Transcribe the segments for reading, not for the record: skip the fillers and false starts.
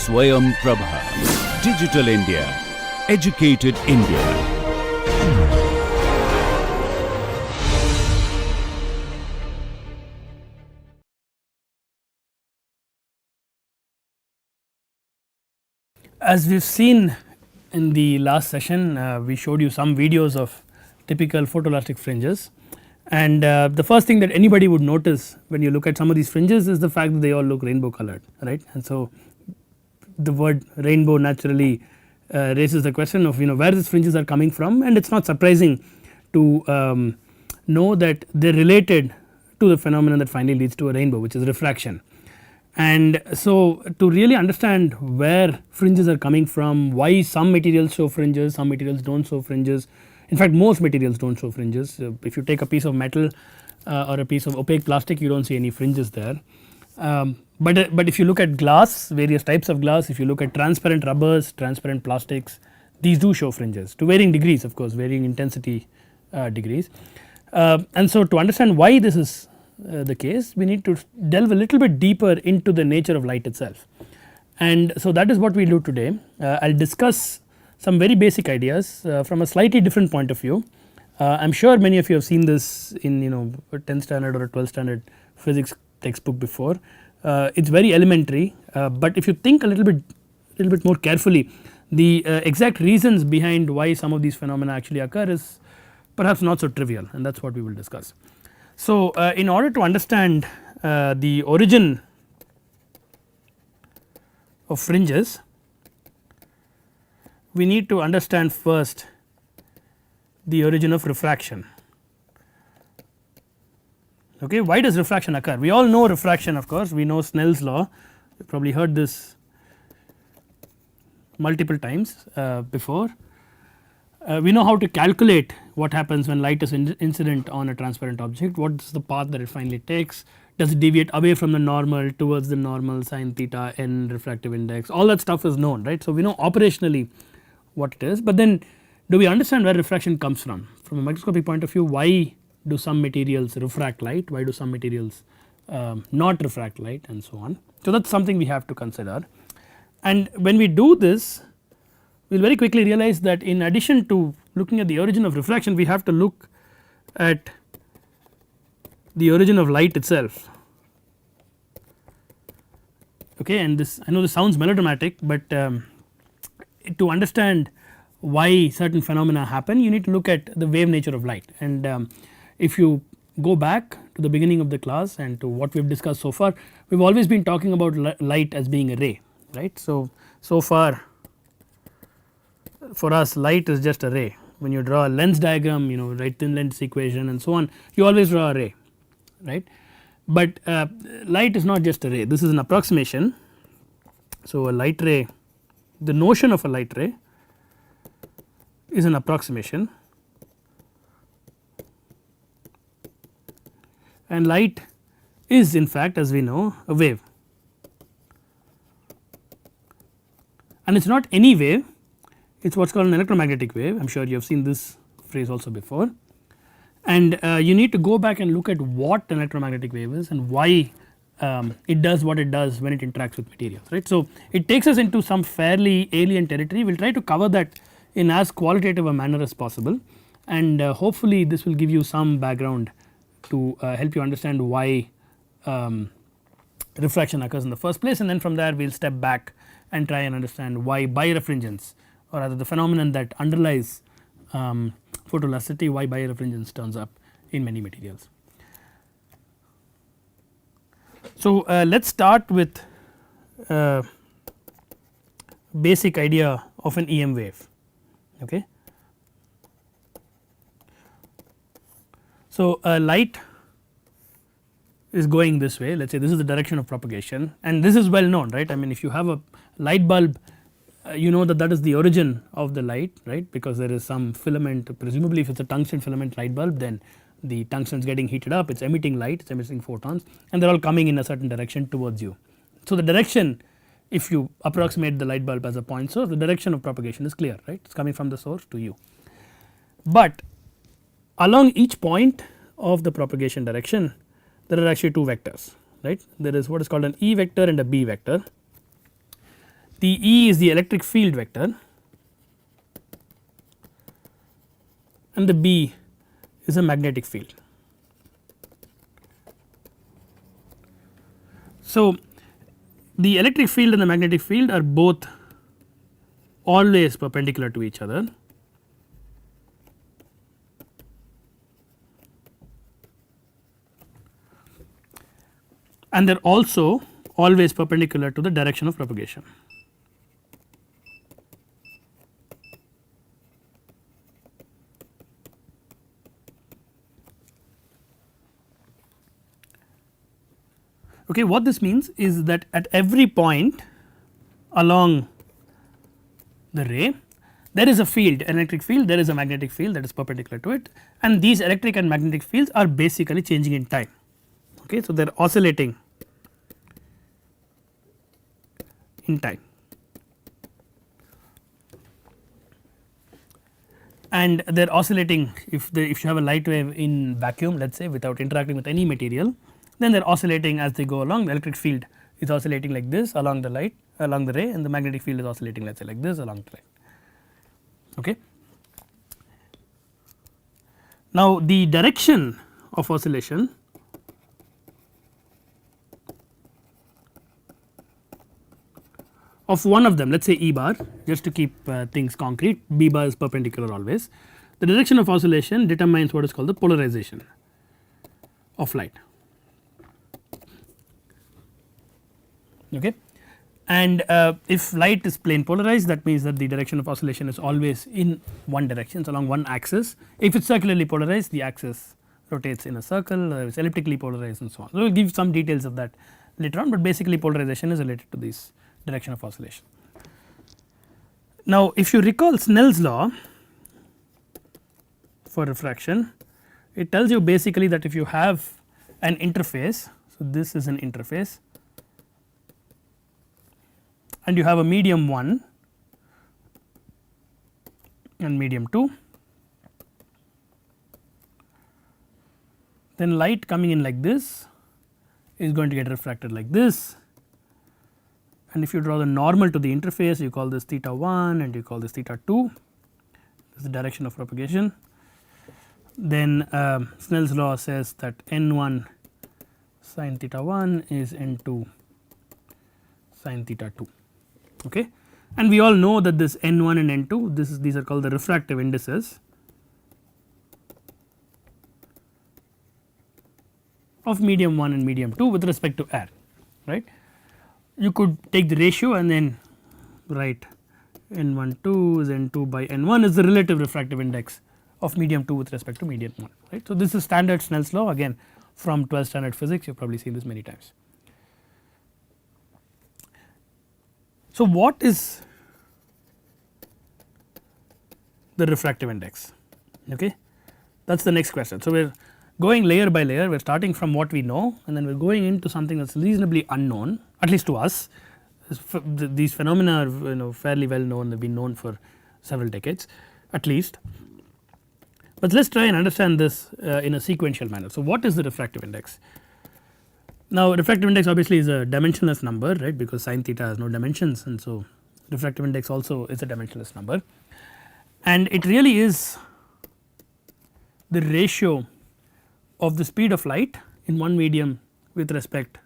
SwayamPrabha. Digital India. Educated India. As we've seen in the last session, we showed you some videos of typical photoelastic fringes, and the first thing that anybody would notice when you look at some of these fringes is the fact that they all look rainbow colored, right. And so the word rainbow naturally raises the question of where these fringes are coming from, and it is not surprising to know that they are related to the phenomenon that finally leads to a rainbow, which is refraction. And so to really understand where fringes are coming from, why some materials show fringes, some materials do not show fringes, in fact most materials do not show fringes. If you take a piece of metal or a piece of opaque plastic, you do not see any fringes there. But if you look at glass, various types of glass, if you look at transparent rubbers, transparent plastics, these do show fringes to varying degrees, of course, varying intensity degrees. And so to understand why this is the case, we need to delve a little bit deeper into the nature of light itself, and so that is what we will do today. I will discuss some very basic ideas from a slightly different point of view. I am sure many of you have seen this in a 10th standard or a 12th standard physics textbook before. It is very elementary, but if you think a little bit more carefully, the exact reasons behind why some of these phenomena actually occur is perhaps not so trivial, and that is what we will discuss. So in order to understand the origin of fringes, we need to understand first the origin of refraction. Okay, why does refraction occur? We all know refraction, of course, we know Snell's law, you have probably heard this multiple times before. We know how to calculate what happens when light is incident on a transparent object, what is the path that it finally takes, does it deviate away from the normal, towards the normal, sin theta, n, refractive index, all that stuff is known, right. So we know operationally what it is, but then do we understand where refraction comes from a microscopic point of view? Why do some materials refract light, why do some materials not refract light, and so on. So that is something we have to consider, and when we do this, we will very quickly realize that in addition to looking at the origin of refraction, we have to look at the origin of light itself. Okay, and this, I know this sounds melodramatic, but to understand why certain phenomena happen, you need to look at the wave nature of light, and if you go back to the beginning of the class and to what we have discussed so far, we have always been talking about light as being a ray, right. So far for us light is just a ray. When you draw a lens diagram, write thin lens equation and so on, you always draw a ray, right. But light is not just a ray, this is an approximation. So a light ray, the notion of a light ray is an approximation, and light is in fact, as we know, a wave, and it is not any wave, it is what is called an electromagnetic wave. I am sure you have seen this phrase also before, and you need to go back and look at what an electromagnetic wave is and why it does what it does when it interacts with materials, right. So it takes us into some fairly alien territory. We will try to cover that in as qualitative a manner as possible, and hopefully this will give you some background to help you understand why refraction occurs in the first place, and then from there we will step back and try and understand why birefringence, or rather the phenomenon that underlies photoelasticity, why birefringence turns up in many materials. So let us start with basic idea of an EM wave. Okay. So light is going this way, let us say this is the direction of propagation, and this is well known, right. I mean, if you have a light bulb, you know that is the origin of the light, right, because there is some filament, presumably if it is a tungsten filament light bulb, then the tungsten is getting heated up, it is emitting light, it is emitting photons, and they are all coming in a certain direction towards you. So the direction, if you approximate the light bulb as a point source, the direction of propagation is clear, right, it is coming from the source to you. But along each point of the propagation direction, there are actually two vectors, right. There is what is called an E vector and a B vector, the E is the electric field vector and the B is a magnetic field. So, the electric field and the magnetic field are both always perpendicular to each other, and they are also always perpendicular to the direction of propagation. Okay, what this means is that at every point along the ray there is a field, an electric field, there is a magnetic field that is perpendicular to it, and these electric and magnetic fields are basically changing in time. Okay, so they are oscillating in time, and they are oscillating if you have a light wave in vacuum, let us say, without interacting with any material, then they are oscillating as they go along. The electric field is oscillating like this along the light, along the ray, and the magnetic field is oscillating, let us say, like this along the light. Okay. Now, the direction of oscillation of one of them, let us say E bar, just to keep things concrete, B bar is perpendicular always. The direction of oscillation determines what is called the polarization of light. Okay. And if light is plane polarized, that means that the direction of oscillation is always in one direction, so along one axis. If it is circularly polarized, the axis rotates in a circle, or it is elliptically polarized and so on. So, we will give some details of that later on, but basically polarization is related to this direction of oscillation. Now, if you recall Snell's law for refraction, it tells you basically that if you have an interface, so this is an interface, and you have a medium 1 and medium 2, then light coming in like this is going to get refracted like this, and if you draw the normal to the interface, you call this theta 1 and you call this theta 2, this is the direction of propagation. Then Snell's law says that n1 sin theta 1 is n2 sin theta 2. Okay. And we all know that this n1 and n2, these are called the refractive indices of medium 1 and medium 2 with respect to air, right. You could take the ratio and then write n12 is n2 by n1 is the relative refractive index of medium 2 with respect to medium 1, right. So, this is standard Snell's law, again from 12th standard physics, you have probably seen this many times. So, what is the refractive index? Okay. That is the next question. So, we are going layer by layer, we are starting from what we know and then we are going into something that is reasonably unknown, at least to us. These phenomena are fairly well known, they have been known for several decades at least, but let us try and understand this in a sequential manner. So, what is the refractive index? Now, refractive index obviously is a dimensionless number, right, because sin theta has no dimensions, and so refractive index also is a dimensionless number, and it really is the ratio of the speed of light in one medium with respect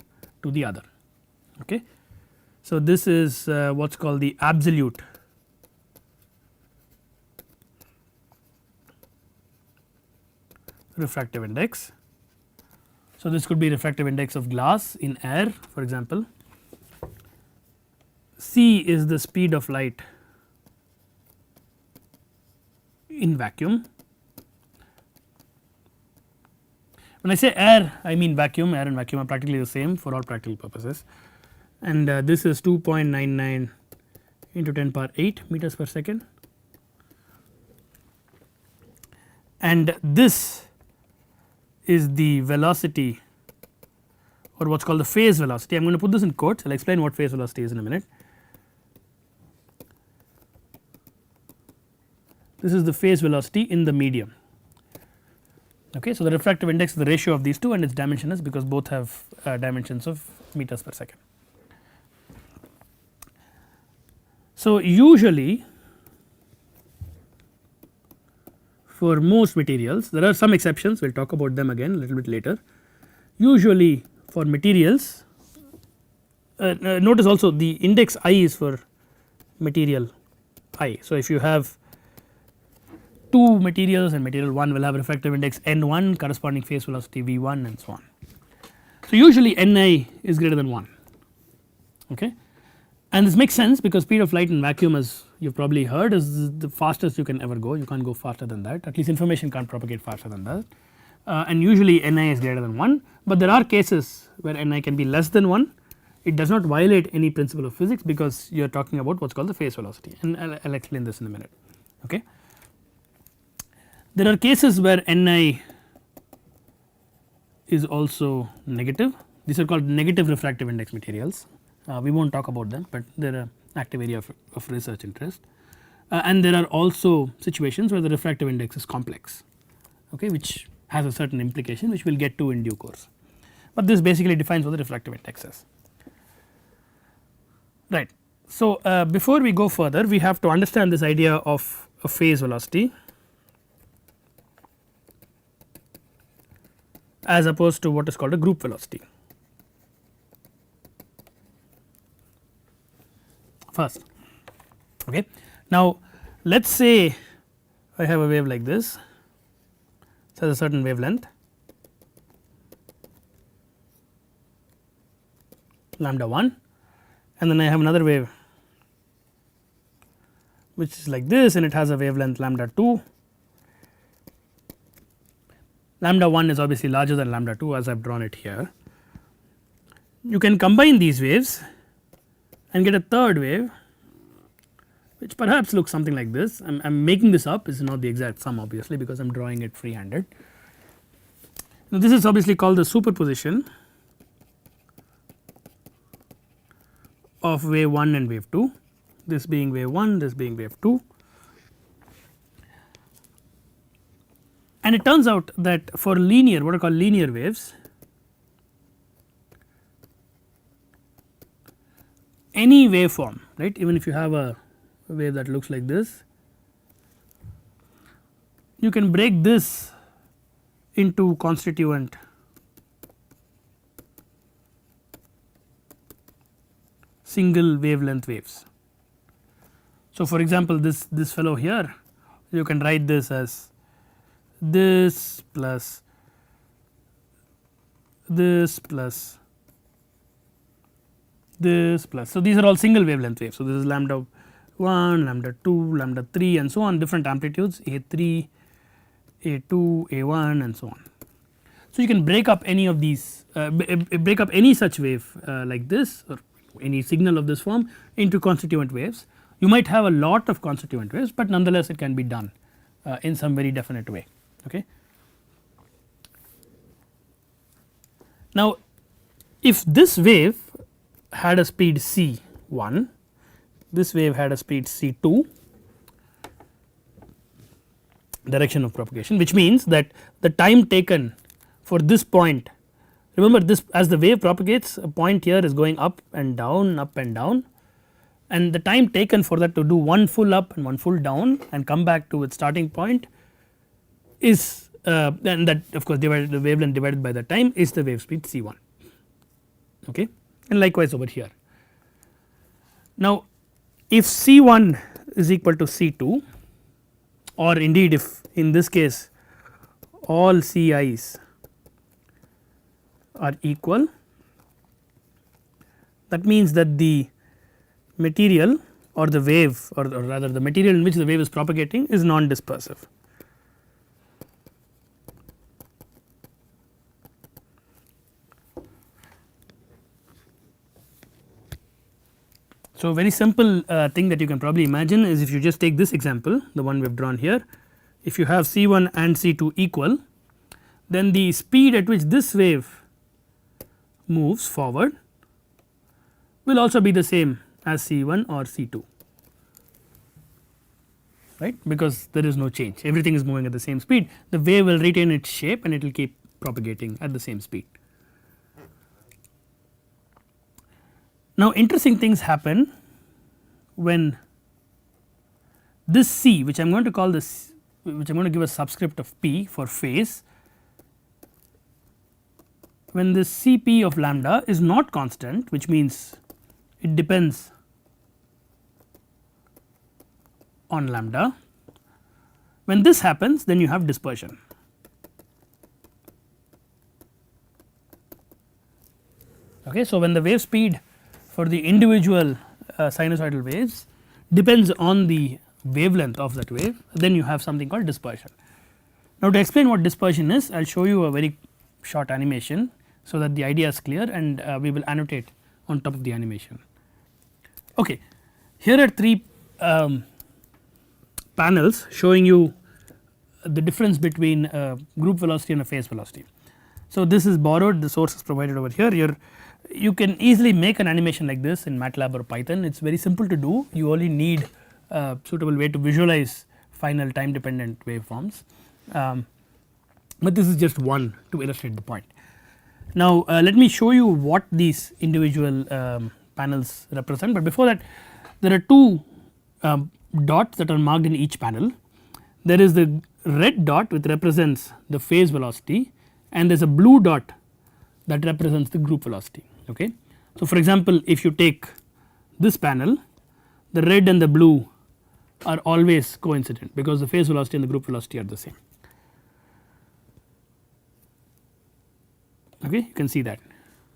to the other. Okay. So, this is what is called the absolute refractive index. So, this could be refractive index of glass in air, for example. C is the speed of light in vacuum. When I say air, I mean vacuum, air and vacuum are practically the same for all practical purposes, and this is 2.99 into 10 power 8 meters per second, and this is the velocity or what is called the phase velocity. I am going to put this in quotes, I will explain what phase velocity is in a minute. This is the phase velocity in the medium. Okay. So, the refractive index is the ratio of these two and its dimension is because both have dimensions of meters per second. So, usually for most materials, there are some exceptions, we will talk about them again a little bit later. Usually for materials, notice also the index I is for material I. So, if you have two materials and material 1 will have refractive index n1, corresponding phase velocity v1 and so on. So, usually Ni is greater than 1, okay. And this makes sense because speed of light in vacuum, as you have probably heard, is the fastest you can ever go, you can't go faster than that, at least information can't propagate faster than that, and usually Ni is greater than 1, but there are cases where Ni can be less than 1. It does not violate any principle of physics because you are talking about what is called the phase velocity, and I will explain this in a minute, okay. There are cases where Ni is also negative, these are called negative refractive index materials. We will not talk about them, but they are an active area of research interest, and there are also situations where the refractive index is complex, okay, which has a certain implication which we will get to in due course, but this basically defines what the refractive index is, right. So, before we go further, we have to understand this idea of a phase velocity as opposed to what is called a group velocity. First, okay. Now, let us say I have a wave like this, it has a certain wavelength lambda 1, and then I have another wave which is like this and it has a wavelength lambda 2. Lambda 1 is obviously larger than lambda 2 as I have drawn it here. You can combine these waves and get a third wave which perhaps looks something like this. I am making this up, this is not the exact sum obviously because I am drawing it free handed. Now, this is obviously called the superposition of wave 1 and wave 2, this being wave 1, this being wave 2. And it turns out that for linear, what are called linear waves, any waveform, right, even if you have a wave that looks like this, you can break this into constituent single wavelength waves. So, for example, this fellow here, you can write this as this plus this plus this plus. So, these are all single wavelength waves. So, this is lambda 1, lambda 2, lambda 3 and so on, different amplitudes A3, A2, A1 and so on. So, you can break up any of these break up any such wave like this or any signal of this form into constituent waves. You might have a lot of constituent waves, but nonetheless it can be done in some very definite way, okay. Now, if this wave had a speed c1, this wave had a speed c2, direction of propagation, which means that the time taken for this point, remember this, as the wave propagates, a point here is going up and down, and the time taken for that to do one full up and one full down and come back to its starting point is and that of course divided, the wavelength divided by the time is the wave speed c1, okay, and likewise over here. Now, if c1 is equal to c2, or indeed if in this case all ci's are equal, that means that the material or the wave or rather the material in which the wave is propagating is non-dispersive. So, a very simple thing that you can probably imagine is if you just take this example, the one we have drawn here, if you have C1 and C2 equal, then the speed at which this wave moves forward will also be the same as C1 or C2, right, because there is no change, everything is moving at the same speed, the wave will retain its shape and it will keep propagating at the same speed. Now, interesting things happen when this C, which I am going to call this, which I am going to give a subscript of P for phase, when this Cp of lambda is not constant, which means it depends on lambda, when this happens then you have dispersion. Okay. So, when the wave speed for the individual sinusoidal waves depends on the wavelength of that wave, then you have something called dispersion. Now, to explain what dispersion is, I will show you a very short animation, so that the idea is clear, and we will annotate on top of the animation. Okay. Here are 3 panels showing you the difference between a group velocity and a phase velocity. So, this is borrowed, the source is provided over here. You can easily make an animation like this in MATLAB or Python. It is very simple to do, you only need a suitable way to visualize final time dependent waveforms, but this is just one to illustrate the point. Now, let me show you what these individual panels represent, but before that there are 2 dots that are marked in each panel. There is the red dot which represents the phase velocity, and there is a blue dot that represents the group velocity. Okay. So, for example, if you take this panel, the red and the blue are always coincident, because the phase velocity and the group velocity are the same. Okay, you can see that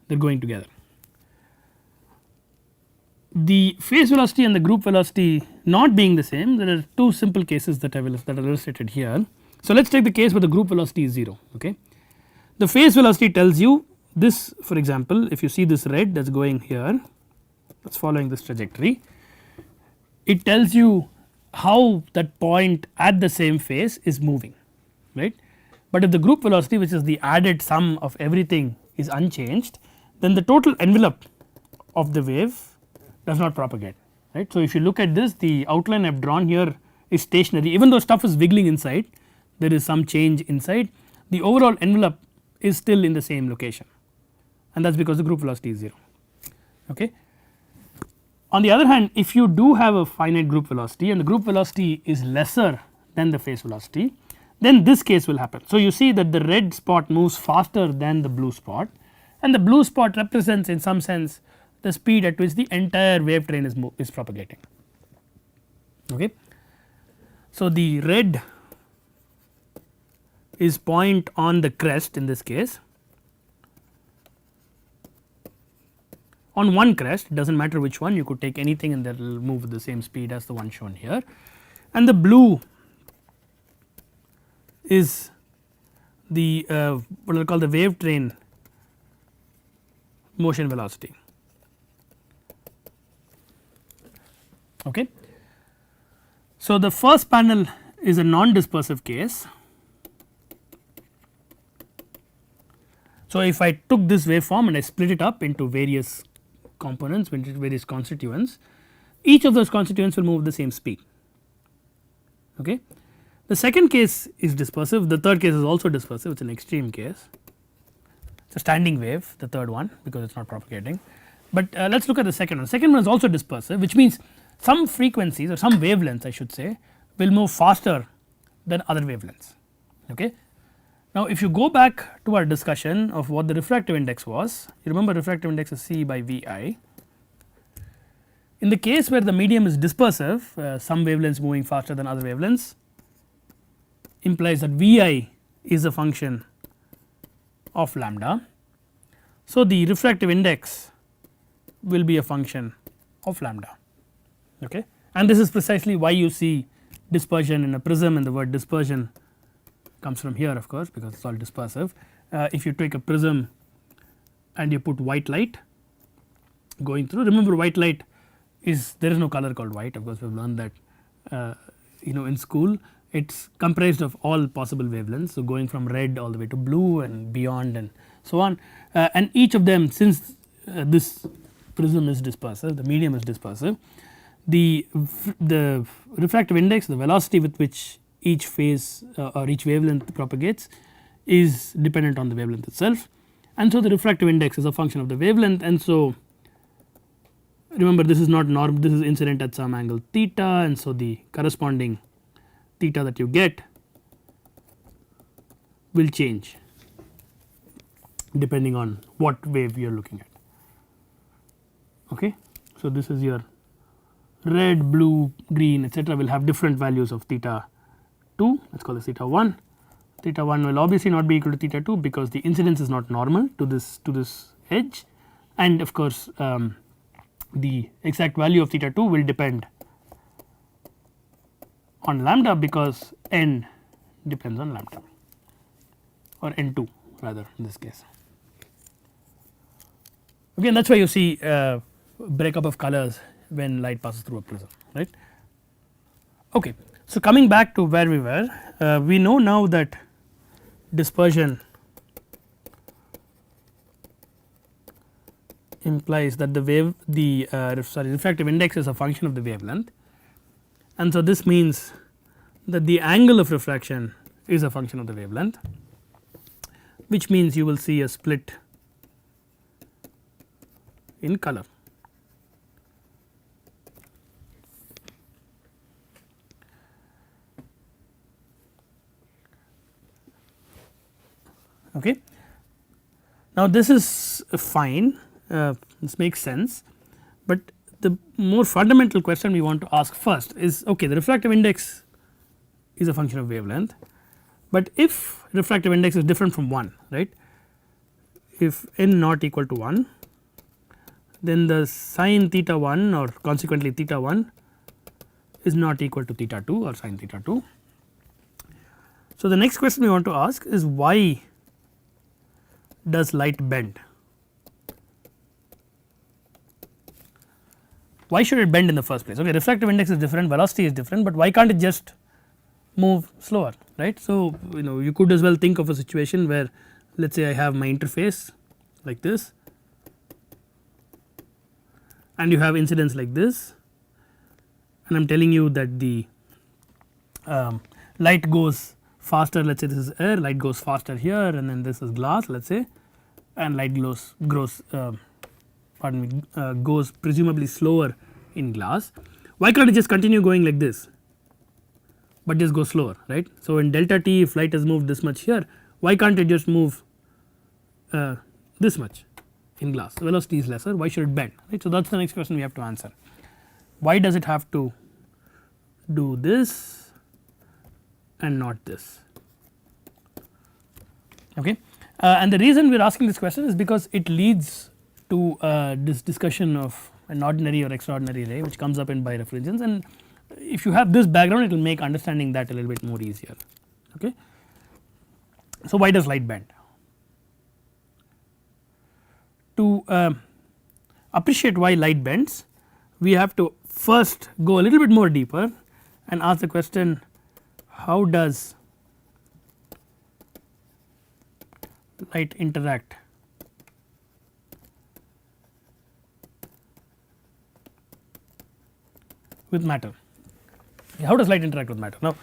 they are going together. The phase velocity and the group velocity not being the same, there are 2 simple cases that are illustrated here. So, let us take the case where the group velocity is 0. Okay. The phase velocity tells you this, for example, if you see this red that is going here, that is following this trajectory, it tells you how that point at the same phase is moving, right. But if the group velocity, which is the added sum of everything, is unchanged, then the total envelope of the wave does not propagate, right. So, if you look at this, the outline I have drawn here is stationary, even though stuff is wiggling inside, there is some change inside, the overall envelope is still in the same location, and that is because the group velocity is 0. Okay. On the other hand, if you do have a finite group velocity and the group velocity is lesser than the phase velocity, then this case will happen. So, you see that the red spot moves faster than the blue spot, and the blue spot represents in some sense the speed at which the entire wave train is propagating. Okay. So, the red is point on the crest in this case, on one crest, it does not matter which one, you could take anything and that will move with the same speed as the one shown here, and the blue is the what I will call the wave train motion velocity. Okay. So, the first panel is a non-dispersive case. So, if I took this waveform and I split it up into various components, various constituents, each of those constituents will move at the same speed. Okay. The second case is dispersive, the third case is also dispersive, it is an extreme case, it is a standing wave, the third one, because it is not propagating. But let us look at the second one. The second one is also dispersive, which means some frequencies or some wavelengths I should say will move faster than other wavelengths. Okay. Now, if you go back to our discussion of what the refractive index was, you remember refractive index is C by Vi. In the case where the medium is dispersive, some wavelengths moving faster than other wavelengths implies that Vi is a function of lambda. So, the refractive index will be a function of lambda, okay. And this is precisely why you see dispersion in a prism, and the word dispersion comes from here of course, because it is all dispersive. If you take a prism and you put white light going through, remember white light is, there is no color called white, of course we have learned that in school. It is comprised of all possible wavelengths, so going from red all the way to blue and beyond and so on, and each of them, since this prism is dispersive, the medium is dispersive, the refractive index, the velocity with which each phase or each wavelength propagates is dependent on the wavelength itself, and so the refractive index is a function of the wavelength, and so remember this is not norm, this is incident at some angle theta, and so the corresponding theta that you get will change depending on what wave you are looking at. Okay. So, this is your red, blue, green, etc., will have different values of theta 2, let us call this theta 1. Theta 1 will obviously not be equal to theta 2 because the incidence is not normal to this edge, and of course, the exact value of theta 2 will depend on lambda because n depends on lambda, or n 2 rather in this case. Again, that is why you see breakup of colors when light passes through a prism, right. Okay. So, coming back to where we were, we know now that dispersion implies that the wave refractive index is a function of the wavelength, and so this means that the angle of refraction is a function of the wavelength, which means you will see a split in color. Okay. Now, this is fine, this makes sense, but the more fundamental question we want to ask first is, okay, the refractive index is a function of wavelength, but if refractive index is different from 1, right, if n not equal to 1, then the sin theta 1 or consequently theta 1 is not equal to theta 2 or sin theta 2. So, the next question we want to ask is, why does light bend? Why should it bend in the first place? Okay, refractive index is different, velocity is different, but why can't it just move slower, right. So, you could as well think of a situation where, let us say I have my interface like this and you have incidence like this, and I am telling you that the light goes faster, let us say this is air, light goes faster here, and then this is glass, let us say, and light goes presumably slower in glass. Why can't it just continue going like this, but just go slower, right. So, in delta t, if light has moved this much here, why can't it just move this much in glass? The velocity is lesser, why should it bend, right. So, that is the next question we have to answer. Why does it have to do this and not this? Okay. And the reason we are asking this question is because it leads to this discussion of an ordinary or extraordinary ray which comes up in birefringence, and if you have this background it will make understanding that a little bit more easier. Okay. So, why does light bend? To appreciate why light bends, we have to first go a little bit more deeper and ask the question, how does light interact with matter? How does light interact with matter? Now,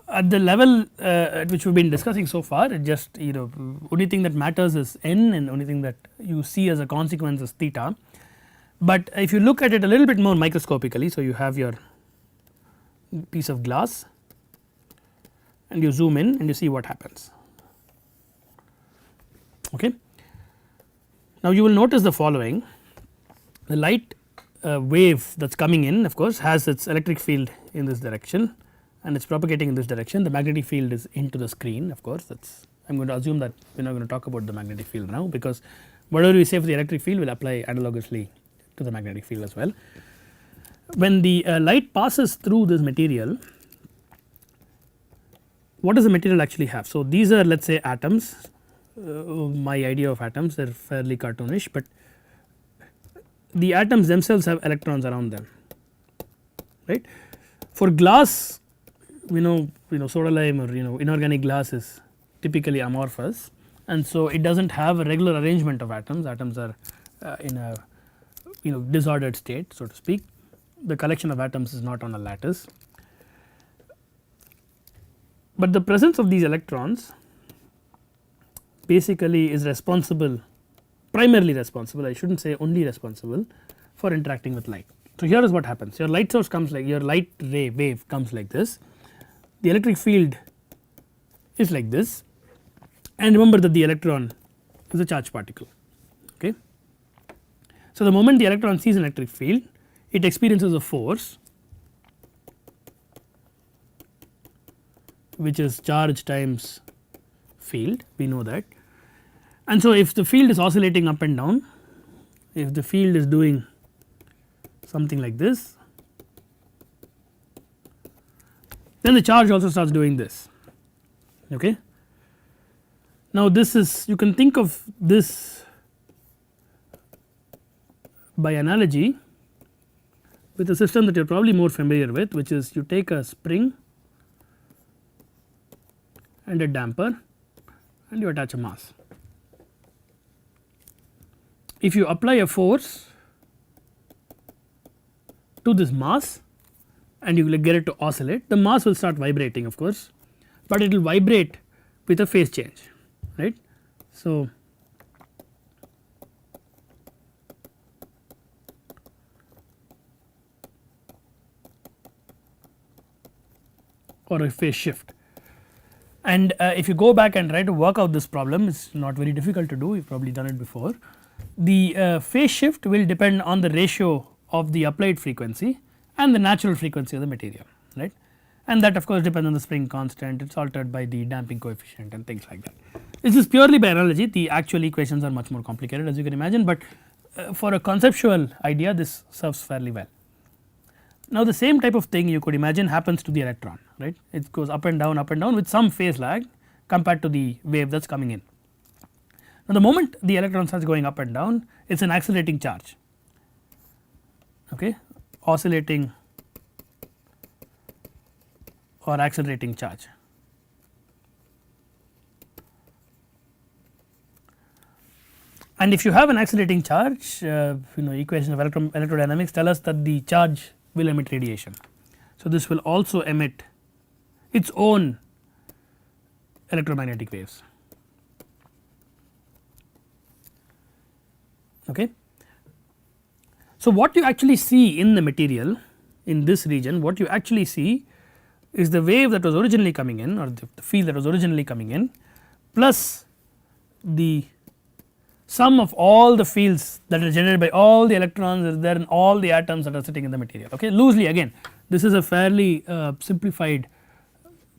at the level at which we have been discussing so far, it just only thing that matters is n, and only thing that you see as a consequence is theta. But if you look at it a little bit more microscopically, so you have your piece of glass and you zoom in and you see what happens. Okay. Now, you will notice the following: the light wave that is coming in, of course, has its electric field in this direction and it is propagating in this direction. The magnetic field is into the screen, of course, that is, I am going to assume that we are not going to talk about the magnetic field now, because whatever we say for the electric field will apply analogously to the magnetic field as well. When the light passes through this material, what does the material actually have? So, these are, let us say, atoms. My idea of atoms, they are fairly cartoonish, but the atoms themselves have electrons around them, right. For glass, we know soda lime or inorganic glass is typically amorphous, and so it does not have a regular arrangement of atoms. Atoms are in a disordered state, so to speak. The collection of atoms is not on a lattice, but the presence of these electrons basically is responsible, primarily responsible, I should not say only responsible, for interacting with light. So here is what happens, your light source comes like, your light ray wave comes like this, the electric field is like this, and remember that the electron is a charged particle. Okay. So the moment the electron sees an electric field, it experiences a force which is charge times field, we know that, and so if the field is oscillating up and down, if the field is doing something like this, then the charge also starts doing this. Okay. Now this is, you can think of this by analogy with a system that you are probably more familiar with, which is you take a spring and a damper and you attach a mass. If you apply a force to this mass and you will get it to oscillate, the mass will start vibrating of course, but it will vibrate with a phase change, right. So, or a phase shift, and if you go back and try to work out this problem, it is not very difficult to do, you have probably done it before. The phase shift will depend on the ratio of the applied frequency and the natural frequency of the material, right, and that of course depends on the spring constant, it is altered by the damping coefficient and things like that. This is purely by analogy, the actual equations are much more complicated as you can imagine, but for a conceptual idea this serves fairly well. Now the same type of thing you could imagine happens to the electron, right, it goes up and down with some phase lag compared to the wave that is coming in. Now the moment the electron starts going up and down, it is an accelerating charge, okay, oscillating or accelerating charge. And if you have an accelerating charge, equation of electrodynamics tell us that the charge will emit radiation. So this will also emit its own electromagnetic waves. Okay. So what you actually see in the material in this region, what you actually see is the wave that was originally coming in, or the field that was originally coming in, plus the sum of all the fields that are generated by all the electrons that are there in all the atoms that are sitting in the material. Okay. Loosely again, this is a fairly simplified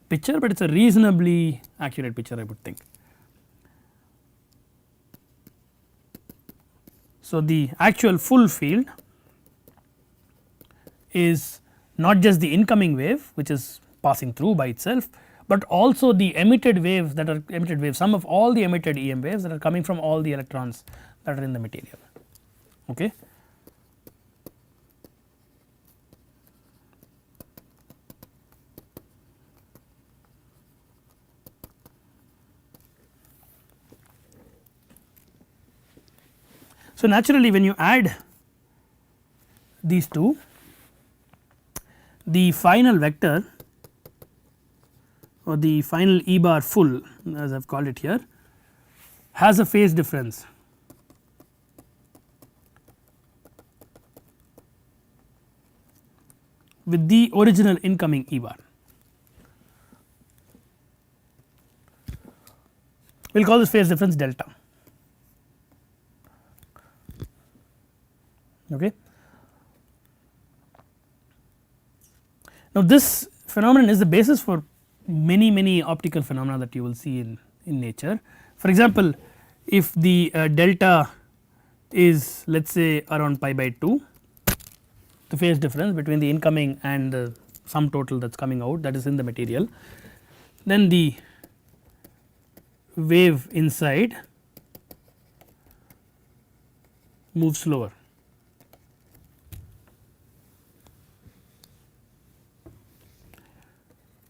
picture, but it is a reasonably accurate picture I would think. So the actual full field is not just the incoming wave which is passing through by itself, but also the emitted waves that are sum of all the emitted EM waves that are coming from all the electrons that are in the material. Okay. So naturally when you add these two, the final vector or the final E bar full as I have called it here has a phase difference with the original incoming E bar. We will call this phase difference delta. Okay. Now this phenomenon is the basis for many optical phenomena that you will see in nature. For example, if the delta is let us say around pi by 2, the phase difference between the incoming and the sum total that is coming out, that is in the material, then the wave inside moves slower.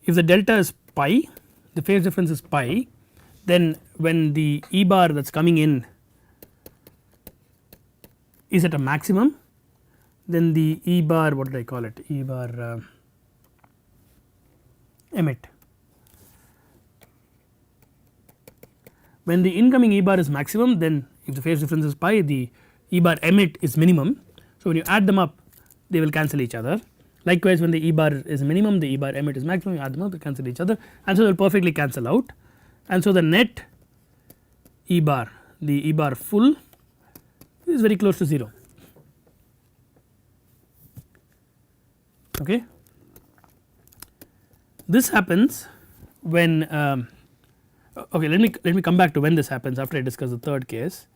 If the delta is pi, the phase difference is pi, then when the E bar that is coming in is at a maximum, then the E bar, what did I call it, E bar emit. When the incoming E bar is maximum, then if the phase difference is pi, the E bar emit is minimum. So, when you add them up they will cancel each other. Likewise, when the E bar is minimum, the E bar emit is maximum, you add them up they cancel each other, and so they will perfectly cancel out, and so the net E bar, the E bar full is very close to 0. Okay. This happens when okay, let me come back to when this happens after I discuss the third case.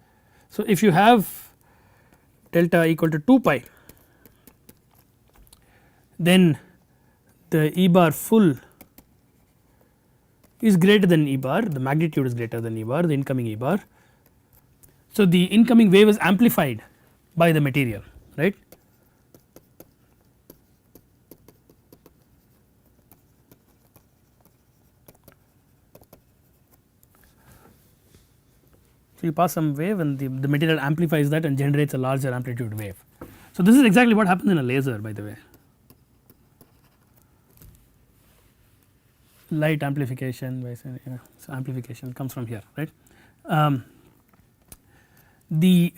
So, if you have delta equal to 2 pi, then the E bar full is greater than E bar, the magnitude is greater than E bar, the incoming E bar. So, the incoming wave is amplified by the material, right. So, you pass some wave and the material amplifies that and generates a larger amplitude wave. So, this is exactly what happens in a laser, by the way. Light amplification by so amplification comes from here, right. The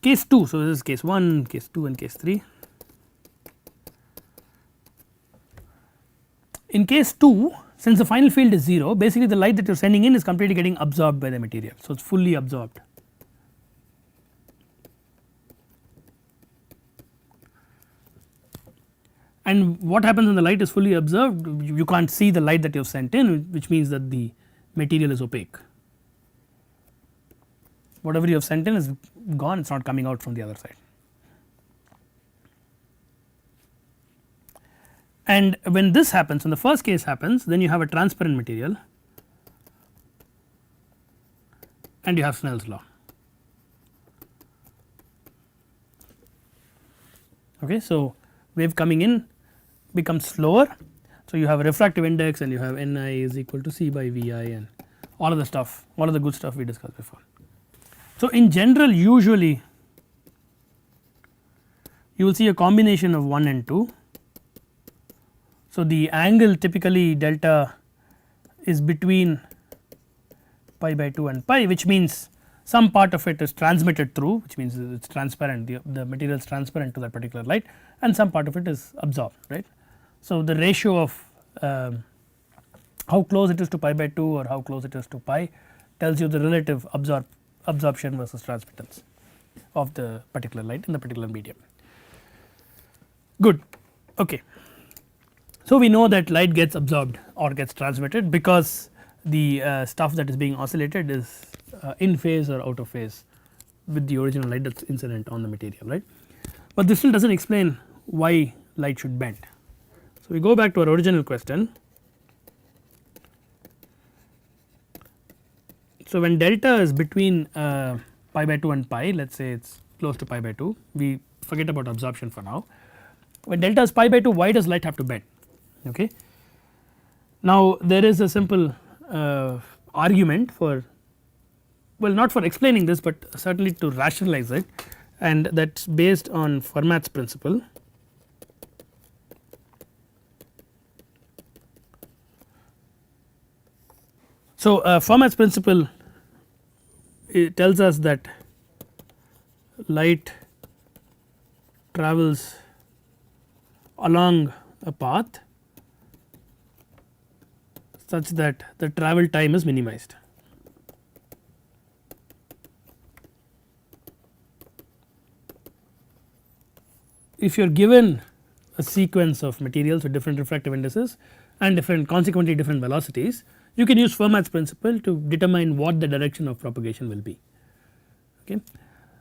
case 2, so this is case 1, case 2 and case 3. In case 2, since the final field is 0, basically the light that you are sending in is completely getting absorbed by the material. So, it is fully absorbed. And what happens when the light is fully absorbed? You can't see the light that you have sent in, which means that the material is opaque. Whatever you have sent in is gone, it is not coming out from the other side. And when this happens, when the first case happens, then you have a transparent material and you have Snell's law. Okay, so, wave coming in becomes slower. So, you have a refractive index and you have Ni is equal to C by Vi and all of the stuff, all of the good stuff we discussed before. So, in general usually you will see a combination of 1 and 2. So, the angle typically delta is between pi by 2 and pi, which means some part of it is transmitted through, which means it is transparent, the material is transparent to that particular light, and some part of it is absorbed, right. So, the ratio of how close it is to pi by 2 or how close it is to pi tells you the relative absorption versus transmittance of the particular light in the particular medium. Good. Okay. So, we know that light gets absorbed or gets transmitted because the stuff that is being oscillated is in phase or out of phase with the original light that is incident on the material, right. But this still does not explain why light should bend. So, we go back to our original question. So, when delta is between pi by 2 and pi, let us say it is close to pi by 2, we forget about absorption for now. When delta is pi by 2, why does light have to bend? Okay. Now, there is a simple argument for, well, not for explaining this, but certainly to rationalize it, and that is based on Fermat's principle. So, Fermat's principle, it tells us that light travels along a path such that the travel time is minimized. If you are given a sequence of materials with different refractive indices and consequently different velocities, you can use Fermat's principle to determine what the direction of propagation will be. Okay.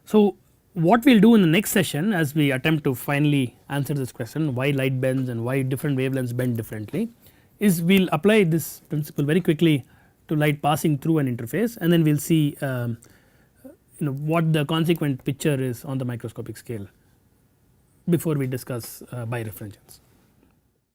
So, what we will do in the next session as we attempt to finally answer this question, why light bends and why different wavelengths bend differently, is we will apply this principle very quickly to light passing through an interface, and then we will see what the consequent picture is on the microscopic scale before we discuss birefringence.